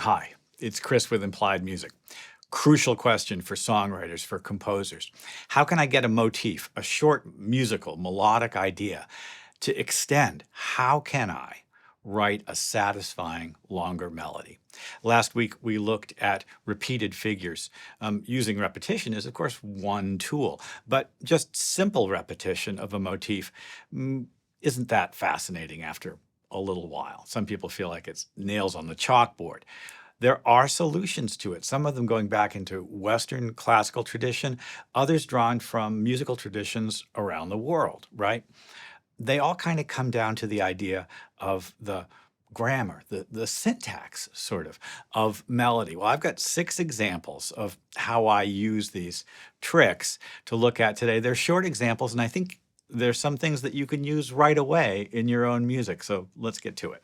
Hi, it's Chris with Implied Music. Crucial question for songwriters, for composers. How can I get a motif, a short musical, melodic idea to extend? How can I write a satisfying longer melody? Last week, we looked at repeated figures. Using repetition is, of course, one tool, but just simple repetition of a motif isn't that fascinating after a little while. Some people feel like it's nails on the chalkboard. There are solutions to it, some of them going back into Western classical tradition, others drawn from musical traditions around the world, right? They all kind of come down to the idea of the grammar, the syntax, sort of melody. Well, I've got 6 examples of how I use these tricks to look at today. They're short examples, and I think there's some things that you can use right away in your own music. So let's get to it.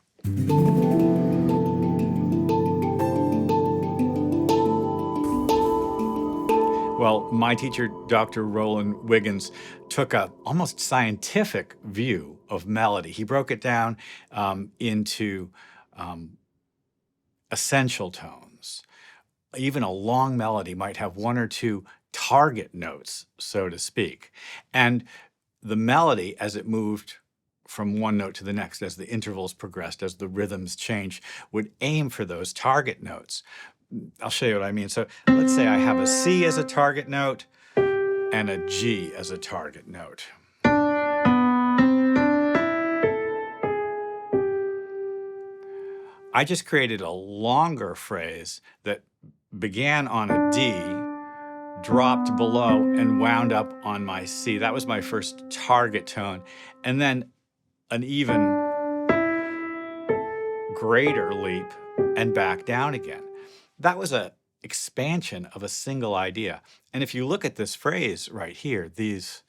Well, my teacher, Dr. Roland Wiggins, took a almost scientific view of melody. He broke it down into essential tones. Even a long melody might have 1 or 2 target notes, so to speak. And the melody, as it moved from one note to the next, as the intervals progressed, as the rhythms changed, would aim for those target notes. I'll show you what I mean. So let's say I have a C as a target note and a G as a target note. I just created a longer phrase that began on a D, dropped below, and wound up on my C. That was my first target tone. And then an even greater leap and back down again. That was an expansion of a single idea. And if you look at this phrase right here, these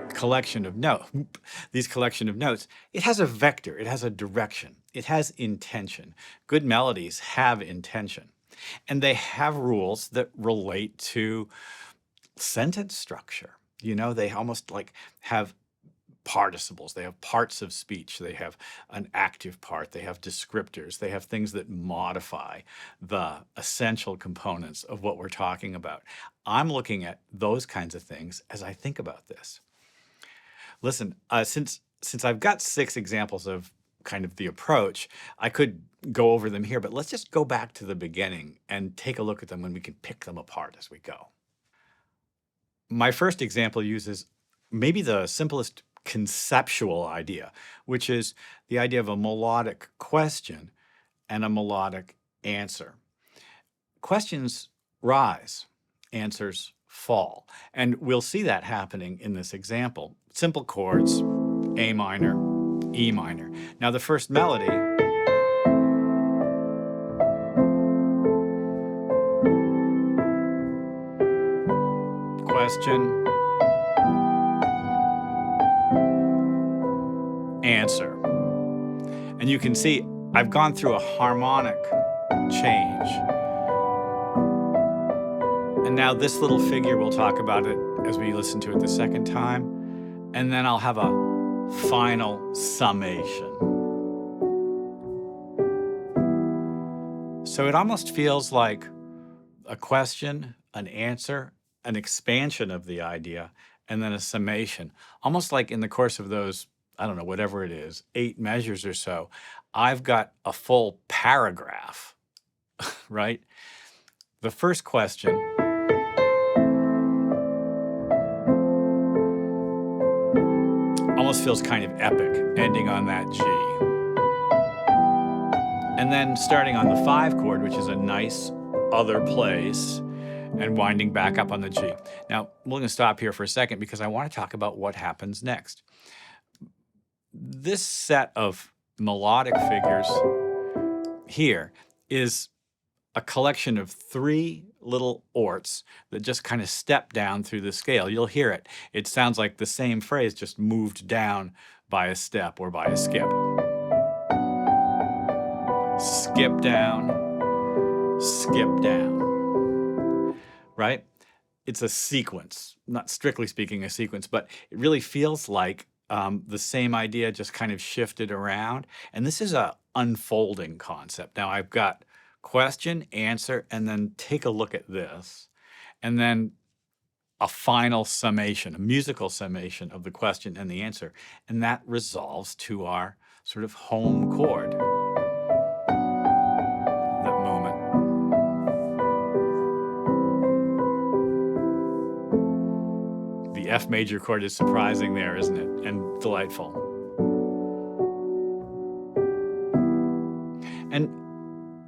collection of notes, it has a vector, it has a direction, it has intention. Good melodies have intention. And they have rules that relate to sentence structure. You know, they almost like have participles, they have parts of speech, they have an active part, they have descriptors, they have things that modify the essential components of what we're talking about. I'm looking at those kinds of things as I think about this. Listen, since I've got 6 examples of kind of the approach, I could go over them here, but let's just go back to the beginning and take a look at them and we can pick them apart as we go. My first example uses maybe the simplest conceptual idea, which is the idea of a melodic question and a melodic answer. Questions rise, answers fall. And we'll see that happening in this example. Simple chords, A minor, E minor. Now the first melody question, answer. And you can see I've gone through a harmonic change. And now this little figure, we'll talk about it as we listen to it the second time. And then I'll have a final summation. So it almost feels like a question, an answer, an expansion of the idea, and then a summation. Almost like in the course of those, I don't know, whatever it is, 8 measures or so, I've got a full paragraph, right? The first question almost feels kind of epic, ending on that G. And then starting on the 5 chord, which is a nice other place, and winding back up on the G. Now, we're going to stop here for a second because I want to talk about what happens next. This set of melodic figures here is a collection of 3 little orts that just kind of step down through the scale. You'll hear it. It sounds like the same phrase just moved down by a step or by a skip. Skip down, right? It's a sequence, not strictly speaking a sequence, but it really feels like the same idea just kind of shifted around. And this is a unfolding concept. Now I've got question, answer, and then take a look at this. And then a final summation, a musical summation of the question and the answer. And that resolves to our sort of home chord. That moment. The F major chord is surprising there, isn't it? And delightful. And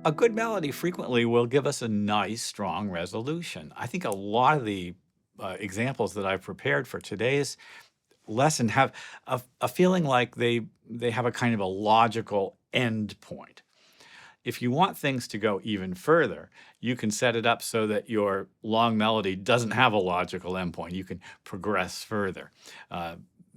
a good melody frequently will give us a nice, strong resolution. I think a lot of the examples that I've prepared for today's lesson have a feeling like they have a kind of a logical end point. If you want things to go even further, you can set it up so that your long melody doesn't have a logical endpoint. You can progress further.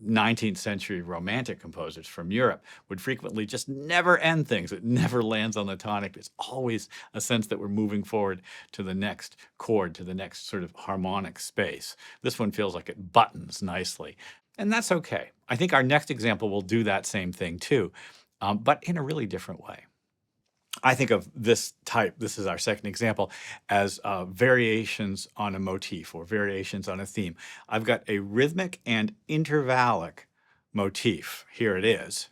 19th century romantic composers from Europe would frequently just never end things. It never lands on the tonic. There's always a sense that we're moving forward to the next chord, to the next sort of harmonic space. This one feels like it buttons nicely. And that's okay. I think our next example will do that same thing too, but in a really different way. I think of this type, this is our second example, as variations on a motif or variations on a theme. I've got a rhythmic and intervallic motif. Here it is.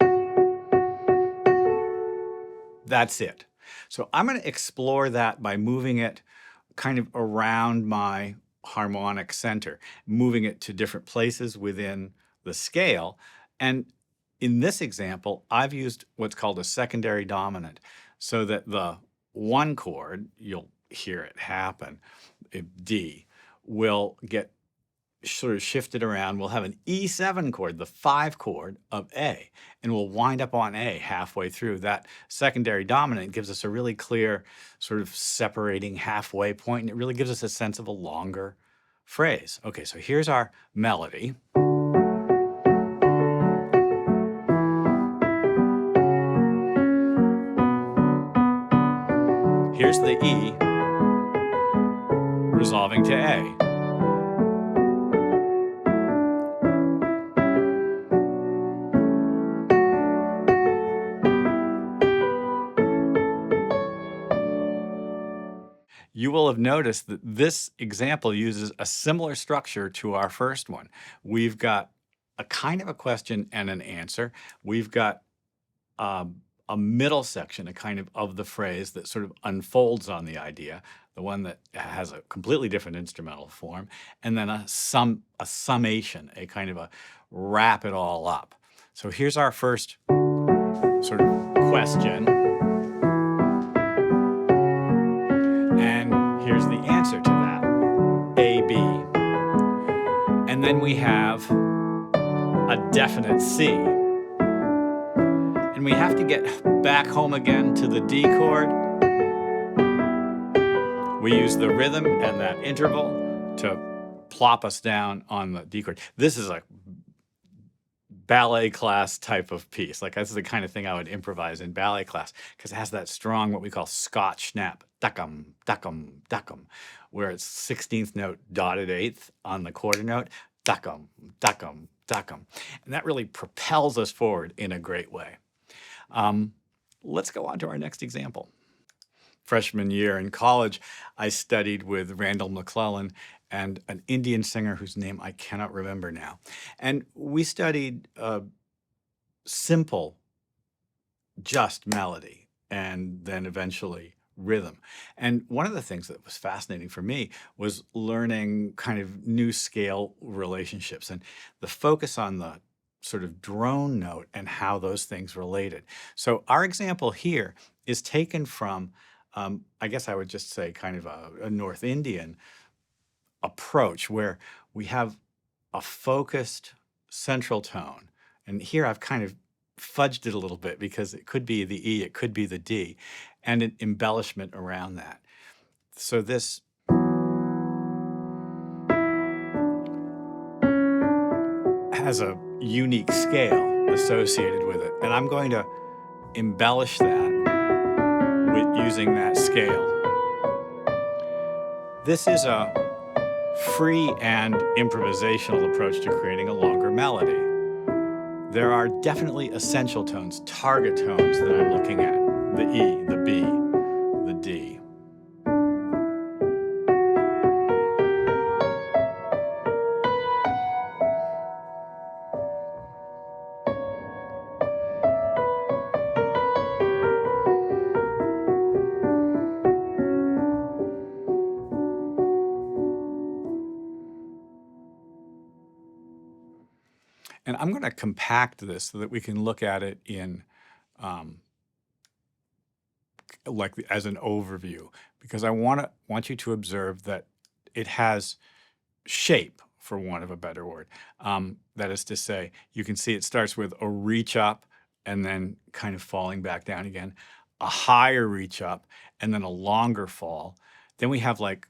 That's it. So I'm going to explore that by moving it kind of around my harmonic center, moving it to different places within the scale. And in this example, I've used what's called a secondary dominant, so that the one chord, you'll hear it happen, D, will get sort of shifted around. We'll have an E7 chord, the 5 chord of A, and we'll wind up on A halfway through. That secondary dominant gives us a really clear sort of separating halfway point, and it really gives us a sense of a longer phrase. Okay, so here's our melody. Here's the E resolving to A. You will have noticed that this example uses a similar structure to our first one. We've got a kind of a question and an answer. We've got a middle section, a kind of the phrase that sort of unfolds on the idea, the one that has a completely different instrumental form, and then a summation, a kind of a wrap it all up. So here's our first sort of question. And here's the answer to that, A, B. And then we have a definite C. And we have to get back home again to the D chord. We use the rhythm and that interval to plop us down on the D chord. This is a ballet class type of piece. Like, this is the kind of thing I would improvise in ballet class, because it has that strong, what we call Scotch snap, duckum, duckum, duckum, where it's 16th note dotted eighth on the quarter note, duckum, duckum, duckum. And that really propels us forward in a great way. Let's go on to our next example. Freshman year in college, I studied with Randall McClellan and an Indian singer whose name I cannot remember now. And we studied simple, just melody, and then eventually rhythm. And one of the things that was fascinating for me was learning kind of new scale relationships and the focus on the sort of drone note and how those things related. So our example here is taken from, I guess I would just say kind of a North Indian approach where we have a focused central tone. And here I've kind of fudged it a little bit because it could be the E, it could be the D, and an embellishment around that. So this has a unique scale associated with it, and I'm going to embellish that with using that scale. This is a free and improvisational approach to creating a longer melody. There are definitely essential tones, target tones that I'm looking at, the E, the B, the D. I'm going to compact this so that we can look at it in um, like as an overview, because I want you to observe that it has shape, for want of a better word. That is to say, you can see it starts with a reach up and then kind of falling back down again, a higher reach up and then a longer fall. Then we have like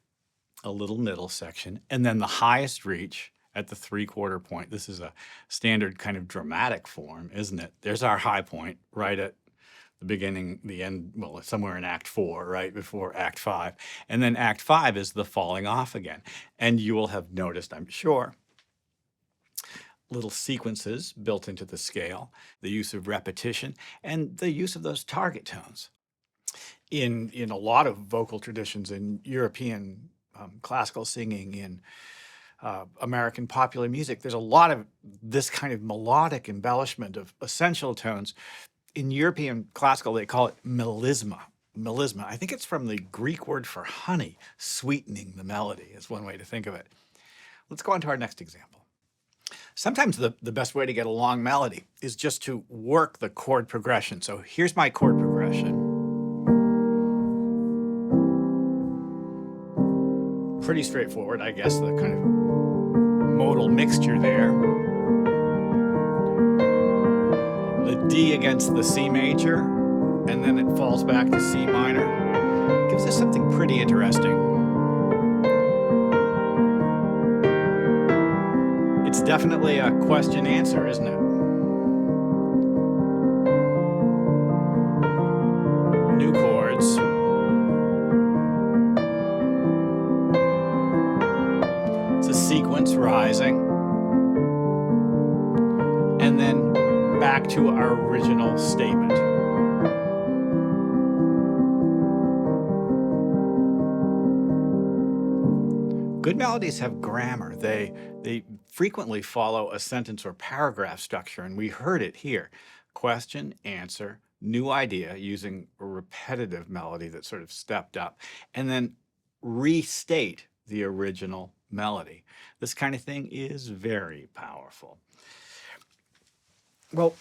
a little middle section, and then the highest reach at the 3/4 point. This is a standard kind of dramatic form, isn't it? There's our high point right at the beginning, the end, well, somewhere in Act 4, right before Act 5. And then Act 5 is the falling off again. And you will have noticed, I'm sure, little sequences built into the scale, the use of repetition, and the use of those target tones. In a lot of vocal traditions, in European classical singing, in American popular music, there's a lot of this kind of melodic embellishment of essential tones. In European classical, they call it melisma. Melisma. I think it's from the Greek word for honey, sweetening the melody is one way to think of it. Let's go on to our next example. Sometimes the best way to get a long melody is just to work the chord progression. So here's my chord progression. Pretty straightforward, I guess, the kind of modal mixture there. The D against the C major, and then it falls back to C minor. Gives us something pretty interesting. It's definitely a question answer, isn't it? New chords. It's a sequence rising. And then back to our original statement. Good melodies have grammar. They frequently follow a sentence or paragraph structure, and we heard it here. Question, answer, new idea, using a repetitive melody that sort of stepped up, and then restate the original melody. This kind of thing is very powerful. Well,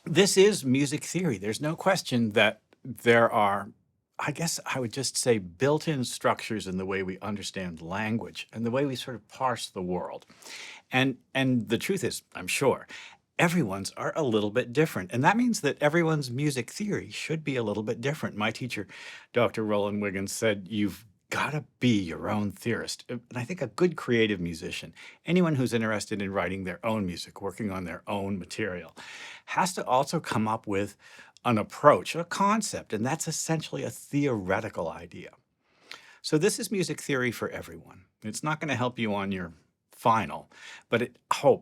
this is music theory. There's no question that there are, I guess I would just say, built-in structures in the way we understand language and the way we sort of parse the world. And the truth is, I'm sure, everyone's are a little bit different. And that means that everyone's music theory should be a little bit different. My teacher, Dr. Roland Wiggins, said, you've got to be your own theorist. And I think a good creative musician, anyone who's interested in writing their own music, working on their own material, has to also come up with an approach, a concept, and that's essentially a theoretical idea. So this is music theory for everyone. It's not going to help you on your final, but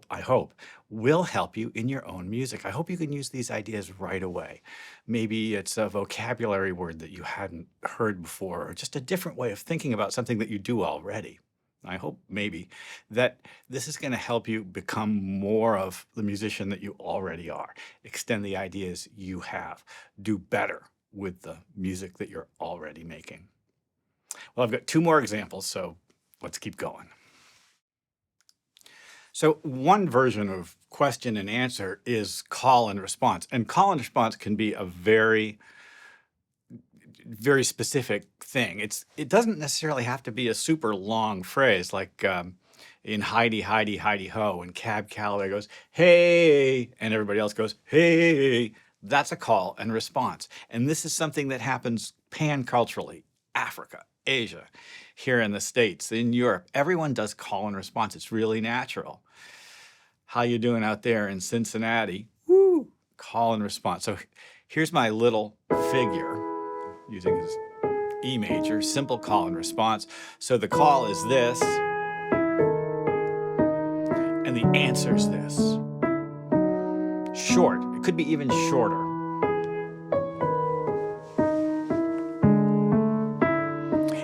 I hope, will help you in your own music. I hope you can use these ideas right away. Maybe it's a vocabulary word that you hadn't heard before, or just a different way of thinking about something that you do already. I hope maybe that this is going to help you become more of the musician that you already are. Extend the ideas you have. Do better with the music that you're already making. Well, I've got 2 more examples, so let's keep going. So one version of question and answer is call and response. And call and response can be a very specific thing. It doesn't necessarily have to be a super long phrase like in Heidi, Heidi, Heidi Ho, and Cab Calloway goes, hey, and everybody else goes, hey. That's a call and response. And this is something that happens pan-culturally. Africa, Asia, here in the States, in Europe, everyone does call and response. It's really natural. How you doing out there in Cincinnati? Woo! Call and response. So here's my little figure using his E major, simple call and response. So the call is this, and the answer is this. Short. It could be even shorter.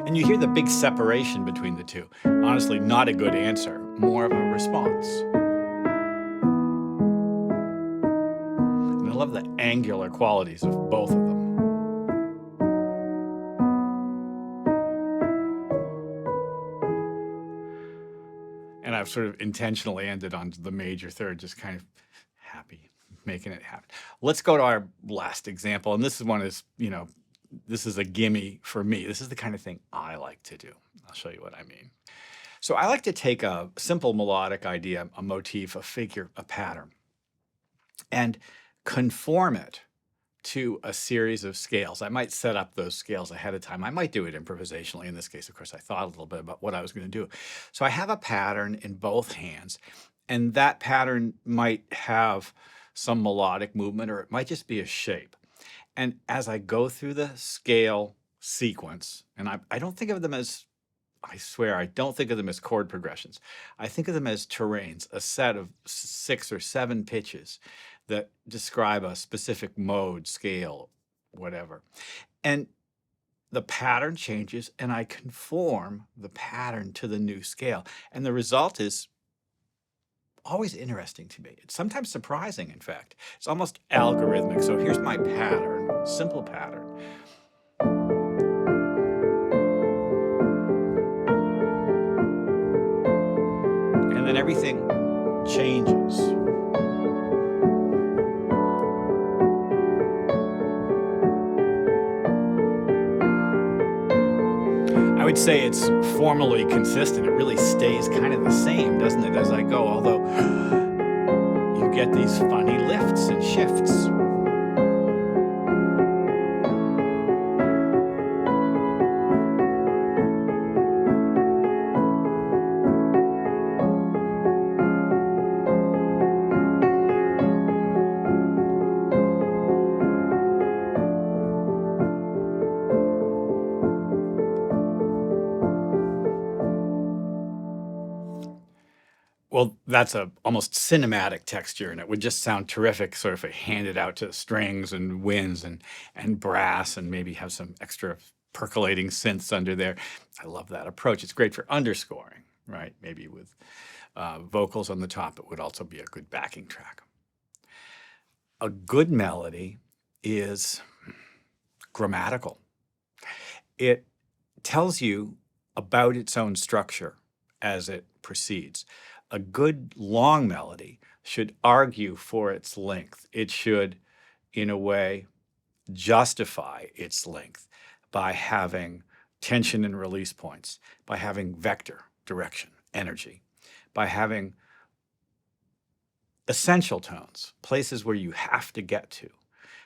And you hear the big separation between the two. Honestly, not a good answer, more of a response. And I love the angular qualities of both of them. And I've sort of intentionally ended on the major third, just kind of happy, making it happen. Let's go to our last example. And this is one is, this is a gimme for me. This is the kind of thing I like to do. I'll show you what I mean. So I like to take a simple melodic idea, a motif, a figure, a pattern, and conform it to a series of scales. I might set up those scales ahead of time. I might do it improvisationally. In this case, of course, I thought a little bit about what I was going to do. So I have a pattern in both hands, and that pattern might have some melodic movement, or it might just be a shape. And as I go through the scale sequence, and I don't think of them as, I swear, I don't think of them as chord progressions. I think of them as terrains, a set of 6 or 7 pitches that describe a specific mode, scale, whatever. And the pattern changes, and I conform the pattern to the new scale. And the result is always interesting to me. It's sometimes surprising, in fact. It's almost algorithmic. So here's my pattern, simple pattern. And then everything changes. I would say it's formally consistent. It really stays kind of the same, doesn't it, as I go, although you get these funny lifts and shifts. Well, that's a almost cinematic texture, and it would just sound terrific sort of handed out to strings and winds and brass, and maybe have some extra percolating synths under there. I love that approach. It's great for underscoring, right? Maybe with vocals on the top. It would also be a good backing track. A good melody is grammatical. It tells you about its own structure as it proceeds. A good long melody should argue for its length. It should, in a way, justify its length by having tension and release points, by having vector, direction, energy, by having essential tones, places where you have to get to,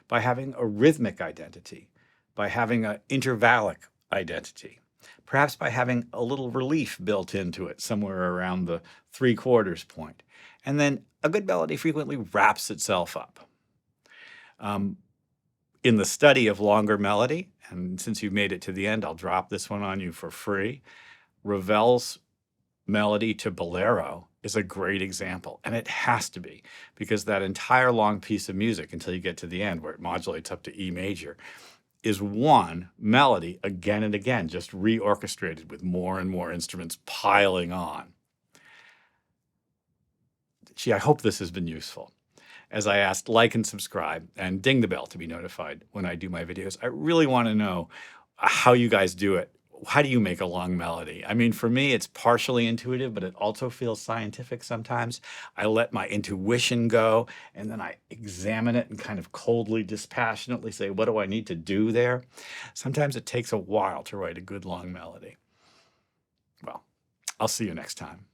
by having a rhythmic identity, by having an intervallic identity, perhaps by having a little relief built into it somewhere around the 3/4 point. And then a good melody frequently wraps itself up. In the study of longer melody, and since you've made it to the end, I'll drop this one on you for free. Ravel's melody to Bolero is a great example, and it has to be, because that entire long piece of music until you get to the end where it modulates up to E major is one melody again and again, just reorchestrated with more and more instruments piling on. Gee, I hope this has been useful. As I asked, like and subscribe and ding the bell to be notified when I do my videos. I really want to know how you guys do it. How do you make a long melody? I mean, for me, it's partially intuitive, but it also feels scientific sometimes. I let my intuition go, and then I examine it and kind of coldly, dispassionately say, what do I need to do there? Sometimes it takes a while to write a good long melody. Well, I'll see you next time.